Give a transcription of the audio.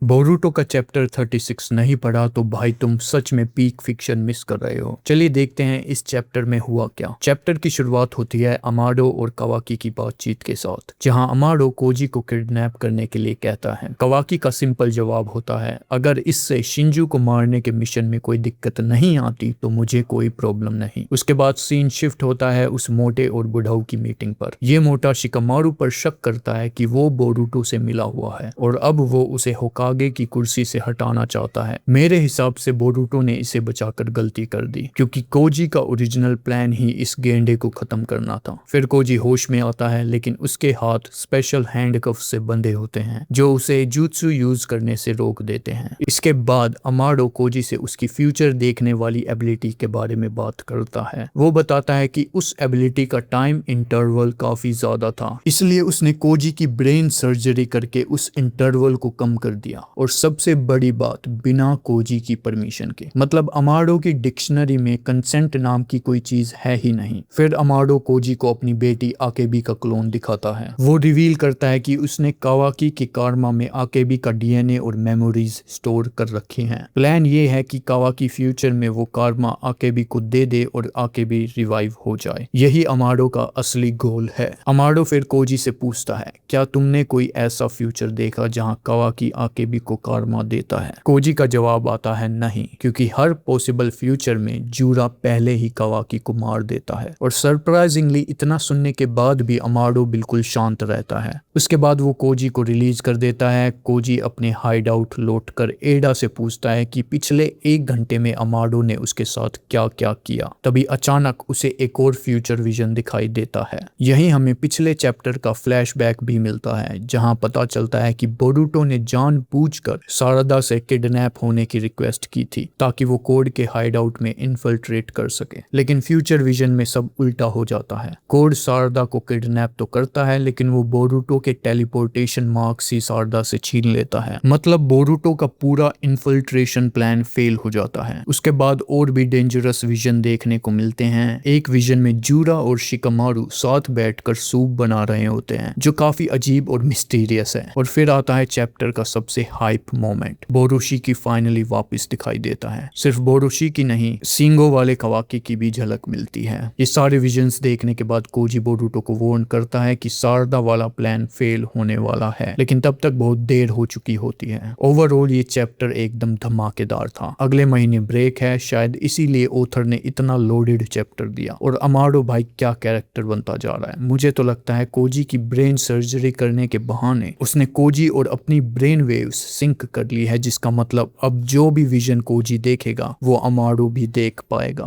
Boruto का chapter 36 नहीं पढ़ा तो भाई तुम सच में पीक फिक्शन मिस कर रहे हो। चलिए देखते हैं इस चैप्टर में हुआ क्या। चैप्टर की शुरुआत होती है अमाडो और कवाकी की बातचीत के साथ, जहां अमाडो कोजी को किडनैप करने के लिए कहता है। कवाकी का सिंपल जवाब होता है, अगर इससे शिंजू को मारने के मिशन में कोई दिक्कत नहीं आती तो मुझे कोई प्रॉब्लम नहीं। उसके बाद सीन शिफ्ट होता है उस मोटे और बुढ़ाऊ की मीटिंग पर। ये मोटा शिकामारू पर शक करता है कि वो बोरूटो से मिला हुआ है और अब वो उसे होकागे की कुर्सी से हटाना चाहता है। मेरे हिसाब से बोरूटो ने इसे बचाकर गलती कर दी, क्योंकि कोजी का ओरिजिनल प्लान ही इस गेंडे को खत्म करना था। फिर कोजी होश में आता है, लेकिन उसके हाथ स्पेशल हैंडकफ से बंधे होते हैं जो उसे जुत्सु यूज करने से रोक देते हैं। इसके बाद अमाडो कोजी से उसकी फ्यूचर देखने वाली एबिलिटी के बारे में बात करता है। वो बताता है कि उस एबिलिटी का टाइम इंटरवल काफी ज्यादा था, इसलिए उसने कोजी की ब्रेन सर्जरी करके उस इंटरवल को कम कर दिया। और सबसे बड़ी बात, बिना कोजी की परमिशन के। मतलब अमाडो की डिक्शनरी में कंसेंट नाम की कोई चीज है ही नहीं। फिर अमाडो कोजी को अपनी बेटी आकेबी का क्लोन दिखाता है। वो रिवील करता है कि उसने कावाकी के कारमा में आकेबी का डीएनए और मेमोरीज स्टोर कर रखे हैं। प्लान ये है कि कावाकी फ्यूचर में वो कारमा आकेबी को दे दे और आकेबी रिवाइव हो जाए। यही अमाडो का असली गोल है। अमाडो फिर कोजी से पूछता है, क्या तुमने कोई ऐसा फ्यूचर देखा जहां कावाकी आकेबी को कारमा देता है? कोजी का जवाब आता है, नहीं, क्योंकि हर पॉसिबल फ्यूचर में जूरा पहले ही कावाकी को मार देता है। और सरप्राइजिंगली इतना सुनने के बाद भी अमाडो बिल्कुल शांत रहता है। उसके बाद वो कोजी को रिलीज कर देता है। कोजी अपने हाइड आउट लौटकर एडा से पूछता है कि पिछले 1 घंटे में अमाडो ने उसके साथ क्या क्या किया। तभी अचानक उसे एक और फ्यूचर विजन दिखाई देता है। यही हमें पिछले चैप्टर का फ्लैशबैक भी मिलता है, जहां पता चलता है कि बोरूटो ने जानबूझकर सारदा से किडनैप होने की रिक्वेस्ट की थी ताकि वो कोड के हाइड आउट में इन्फिल्ट्रेट कर सके। लेकिन फ्यूचर विजन में सब उल्टा हो जाता है। कोड सारदा को किडनैप तो करता है, लेकिन वो बोरूटो के टेलीपोर्टेशन मार्क्स ही सारदा से छीन लेता है। मतलब बोरूटो का पूरा इन्फिल्ट्रेशन प्लान फेल हो जाता है। उसके बाद और भी डेंजरस विजन देखने को मिलते हैं। एक विजन में जूरा और शिकामारू साथ बैठकर सूप बना रहे होते हैं, जो काफी अजीब और मिस्टीरियस है। और फिर आता है चैप्टर का सबसे हाइप मोमेंट। बोरोशी की फाइनली वापस दिखाई देता है। सिर्फ बोरोशी की नहीं, सिंगो वाले कवाकी की भी झलक मिलती है। ये सारे विजन्स देखने के बाद कोजी बोरूटो को वार्न करता है कि सारदा वाला प्लान फेल होने वाला है, लेकिन तब तक बहुत देर हो चुकी होती है। ओवरऑल ये चैप्टर एकदम धमाकेदार था। अगले महीने ब्रेक है, शायद इसीलिए ऑथर ने इतना लोडेड चैप्टर दिया। और अमाडो भाई क्या कैरेक्टर बनता जा रहा है। मुझे तो लगता है कोजी की ब्रेन सर्जरी करने के बहाने उसने कोजी और अपनी ब्रेन वेव्स सिंक कर ली है, जिसका मतलब अब जो भी विजन कोजी देखेगा वो अमाडो भी देख पाएगा।